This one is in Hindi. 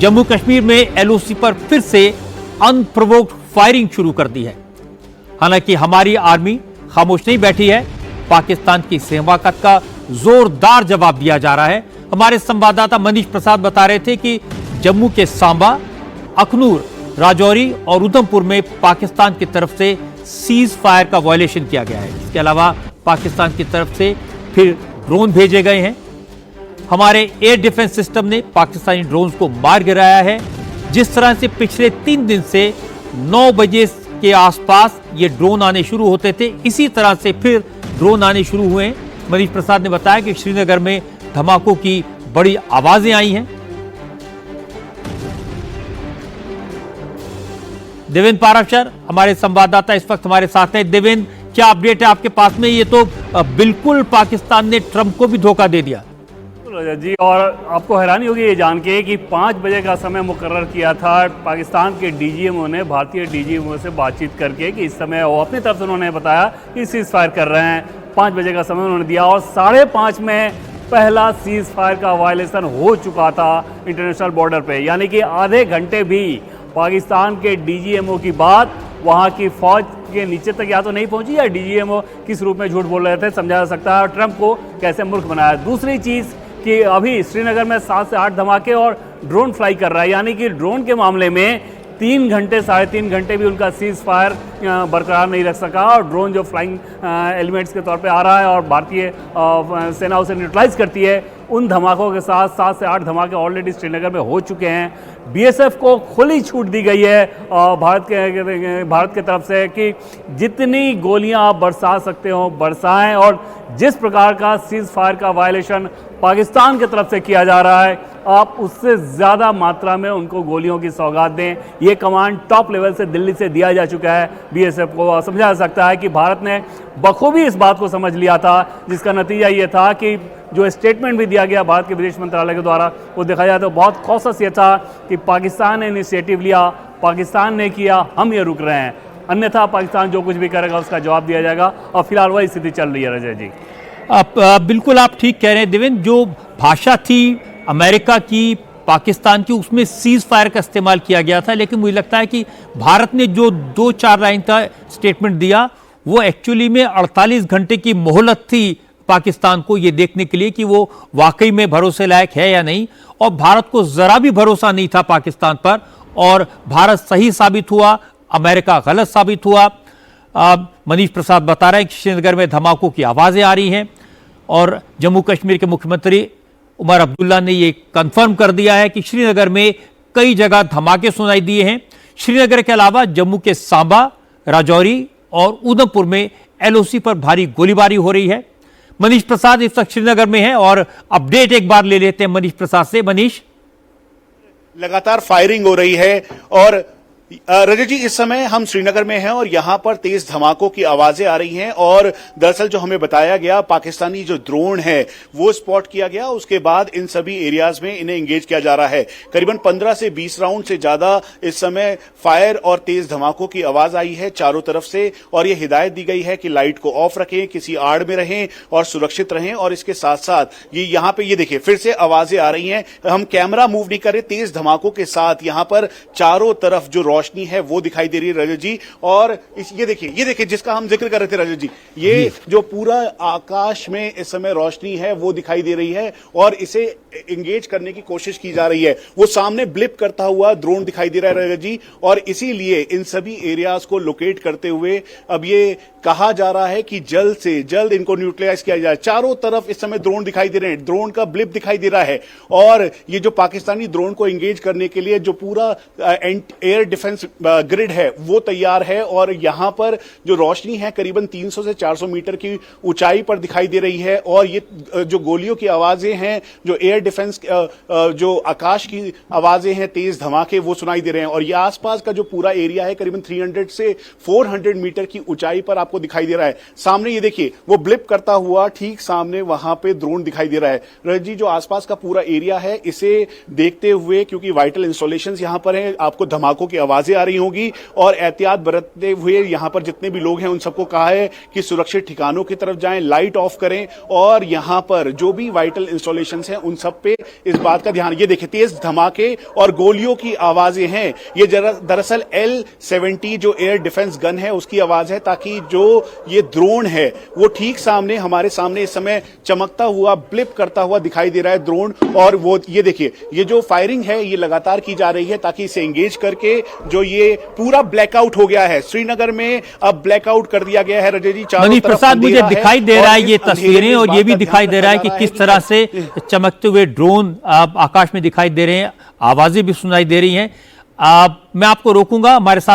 जम्मू कश्मीर में एलओसी पर फिर से अनप्रोवोक्ड फायरिंग शुरू कर दी है। हालांकि हमारी आर्मी खामोश नहीं बैठी है, पाकिस्तान की इस हिमाकत का जोरदार जवाब दिया जा रहा है। हमारे संवाददाता मनीष प्रसाद बता रहे थे कि जम्मू के सांबा, अखनूर, राजौरी और उधमपुर में पाकिस्तान की तरफ से सीज फायर का वायलेशन किया गया है। इसके अलावा पाकिस्तान की तरफ से फिर ड्रोन भेजे गए हैं। हमारे एयर डिफेंस सिस्टम ने पाकिस्तानी ड्रोन्स को मार गिराया है। जिस तरह से पिछले 3 दिन से 9 बजे के आसपास ये ड्रोन आने शुरू होते थे, इसी तरह से फिर ड्रोन आने शुरू हुए हैं। मनीष प्रसाद ने बताया कि श्रीनगर में धमाकों की बड़ी आवाजें आई हैं। देवेंद्र पाराशर हमारे संवाददाता इस वक्त हमारे साथ हैं। देवेंद्र, क्या अपडेट है आपके पास में? ये तो बिल्कुल पाकिस्तान ने ट्रंप को भी धोखा दे दिया जी, और आपको हैरानी होगी ये जान के कि 5 बजे का समय मुकर्रर किया था पाकिस्तान के डीजीएमओ ने भारतीय डीजीएमओ से बातचीत करके कि इस समय वो अपनी तरफ से उन्होंने बताया कि सीज फायर कर रहे हैं। 5 बजे का समय उन्होंने दिया और 5:30 में पहला सीज फायर का वायलेशन हो चुका था इंटरनेशनल बॉर्डर पे, यानी कि आधे घंटे भी पाकिस्तान के डीजीएमओ की बात वहाँ की फौज के नीचे तक या तो नहीं पहुंची या डीजीएमओ किस रूप में झूठ बोल रहे थे समझा जा सकता है और ट्रंप को कैसे मूर्ख बनाया। दूसरी चीज़ कि अभी श्रीनगर में 7 से 8 धमाके और ड्रोन फ्लाई कर रहा है, यानी कि ड्रोन के मामले में 3 घंटे 3.5 घंटे भी उनका सीज फायर बरकरार नहीं रख सका और ड्रोन जो फ्लाइंग एलिमेंट्स के तौर पे आ रहा है और भारतीय सेना उसे न्यूट्रलाइज करती है, उन धमाकों के साथ 7 से 8 धमाके ऑलरेडी श्रीनगर में हो चुके हैं। बीएसएफ को खुली छूट दी गई है भारत की तरफ से कि जितनी गोलियां आप बरसा सकते हो बरसाएं, और जिस प्रकार का सीज फायर का वायलेशन पाकिस्तान की तरफ से किया जा रहा है आप उससे ज़्यादा मात्रा में उनको गोलियों की सौगात दें। ये कमांड टॉप लेवल से दिल्ली से दिया जा चुका है बीएसएफ को। समझा जा सकता है कि भारत ने बखूबी इस बात को समझ लिया था, जिसका नतीजा ये था कि जो स्टेटमेंट भी दिया गया भारत के विदेश मंत्रालय के द्वारा वो देखा जाए तो बहुत कॉशस ये था कि पाकिस्तान ने इनिशिएटिव लिया, पाकिस्तान ने किया, हम ये रुक रहे हैं, अन्यथा पाकिस्तान जो कुछ भी करेगा उसका जवाब दिया जाएगा। और फिलहाल वही स्थिति चल रही है। रजय जी, बिल्कुल आप ठीक कह रहे हैं देवेंद्र। जो भाषा थी अमेरिका की, पाकिस्तान की, उसमें सीज फायर का इस्तेमाल किया गया था, लेकिन मुझे लगता है कि भारत ने जो 2-4 लाइन का स्टेटमेंट दिया वो एक्चुअली में 48 घंटे की मोहलत थी पाकिस्तान को ये देखने के लिए कि वो वाकई में भरोसे लायक है या नहीं, और भारत को जरा भी भरोसा नहीं था पाकिस्तान पर, और भारत सही साबित हुआ, अमेरिका गलत साबित हुआ। मनीष प्रसाद बता रहे हैं कि श्रीनगर में धमाकों की आवाजें आ रही हैं और जम्मू कश्मीर के मुख्यमंत्री उमर अब्दुल्ला ने ये कंफर्म कर दिया है कि श्रीनगर में कई जगह धमाके सुनाई दिए हैं। श्रीनगर के अलावा जम्मू के सांबा, राजौरी और उधमपुर में एलओसी पर भारी गोलीबारी हो रही है। मनीष प्रसाद इस वक्त श्रीनगर में है और अपडेट एक बार ले लेते हैं मनीष प्रसाद से। मनीष, लगातार फायरिंग हो रही है और रजत जी इस समय हम श्रीनगर में हैं और यहां पर तेज धमाकों की आवाजें आ रही हैं और दरअसल जो हमें बताया गया पाकिस्तानी जो ड्रोन है वो स्पॉट किया गया, उसके बाद इन सभी एरियाज में इन्हें एंगेज किया जा रहा है। करीबन 15 से 20 राउंड से ज्यादा इस समय फायर और तेज धमाकों की आवाज आई है चारों तरफ से, और ये हिदायत दी गई है कि लाइट को ऑफ रखें, किसी आड़ में रहें और सुरक्षित रहें। और इसके साथ साथ ये यहाँ पे ये देखिए फिर से आवाजें आ रही हैं, हम कैमरा मूव नहीं कर रहे, तेज धमाकों के साथ यहाँ पर चारों तरफ जो रोशनी है वो दिखाई दे रही है रजत जी। और ये देखिए जिसका हम जिक्र कर रहे थे रजत जी, ये जो पूरा आकाश में इस समय रोशनी है वो दिखाई दे रही है और इसे एंगेज करने की कोशिश की जा रही है। वो सामने ब्लिप करता हुआ ड्रोन दिखाई दे रहा है रजत जी, और इसीलिए इन सभी एरियाज को लोकेट करते हुए अब ये कहा जा रहा है कि जल्द से जल्द इनको न्यूट्रलाइज किया जाए। चारों तरफ इस समय ड्रोन दिखाई दे रहे हैं, ड्रोन का ब्लिप दिखाई दे रहा है, और ये जो पाकिस्तानी ड्रोन को एंगेज करने के लिए जो पूरा एयर डिफेंस ग्रिड है वो तैयार है। और यहां पर जो रोशनी है करीबन 300 से 400 मीटर की ऊंचाई पर दिखाई दे रही है, और ये जो गोलियों की आवाजें हैं, जो एयर डिफेंस जो आकाश की आवाजें हैं, तेज धमाके वो सुनाई दे रहे हैं। और ये आसपास का जो पूरा एरिया है करीबन 300 से 400 मीटर की ऊंचाई पर आपको दिखाई दे रहा है। सामने ये देखिए वो ब्लिप करता हुआ ठीक सामने वहां पे ड्रोन दिखाई दे रहा है। रजत जी, जो आसपास का पूरा एरिया है इसे देखते हुए, क्योंकि वाइटल इंस्टॉलेशंस यहां पर हैं, आपको धमाकों की आवाजें आ रही होंगी, और एहतियात बरतते हुए यहां पर जितने भी लोग हैं उन सबको कहा है कि सुरक्षित ठिकानों की तरफ जाएं, लाइट ऑफ करें, और यहां पर जो भी वाइटल इंस्टॉलेशंस हैं उन सब सब पे इस बात का ध्यान। ये देखिए तेज धमाके और गोलियों की आवाजें हैं। ये दरअसल L-70 जो एयर डिफेंस गन है उसकी आवाज है, ताकि जो ये ड्रोन है वो ठीक सामने हमारे सामने इस समय चमकता हुआ ब्लिप करता हुआ दिखाई दे रहा है ड्रोन। और वो ये देखिए ये जो फायरिंग है ये लगातार की जा रही है ताकि इसे एंगेज करके जो ये पूरा ब्लैकआउट हो गया है श्रीनगर में, अब ब्लैकआउट कर दिया गया है। रजत जी चारों मनीष तरफ प्रसाद, मुझे अंधेरा दिखाई दे रहा है और ये इस अंधेरे तस्वीरें में और इस ये बात भी का दिखाई ध्यान दे रहा है रखा कि जा किस तरह से चमकते हुए ड्रोन आकाश में दिखाई दे रहे हैं, आवाजें भी सुनाई दे रही हैं। मैं आपको रोकूंगा, हमारे साथ